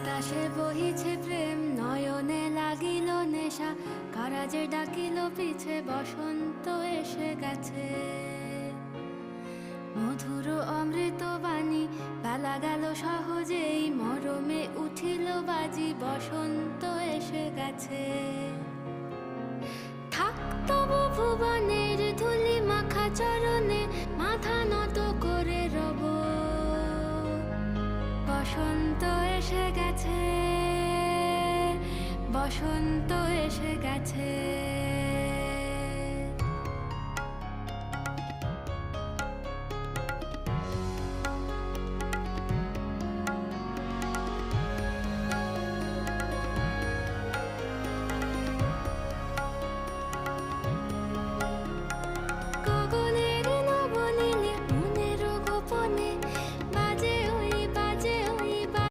বাতাসে বহিছে প্রেম, নয়নে লাগিল নেশা, কারাজে ডাকিল পিছে, বসন্ত এসে গেছে। মধুর অমৃত বাণী, বেলা গেল সহজেই, মরমে উঠিল বাজি, বসন্ত এসে গেছে। থাক তবু ভুবনের ধুলি মাখা চরণে, মাথা নত করে রব। বসন্ত এসে গেছে, বসন্ত এসে গেছে।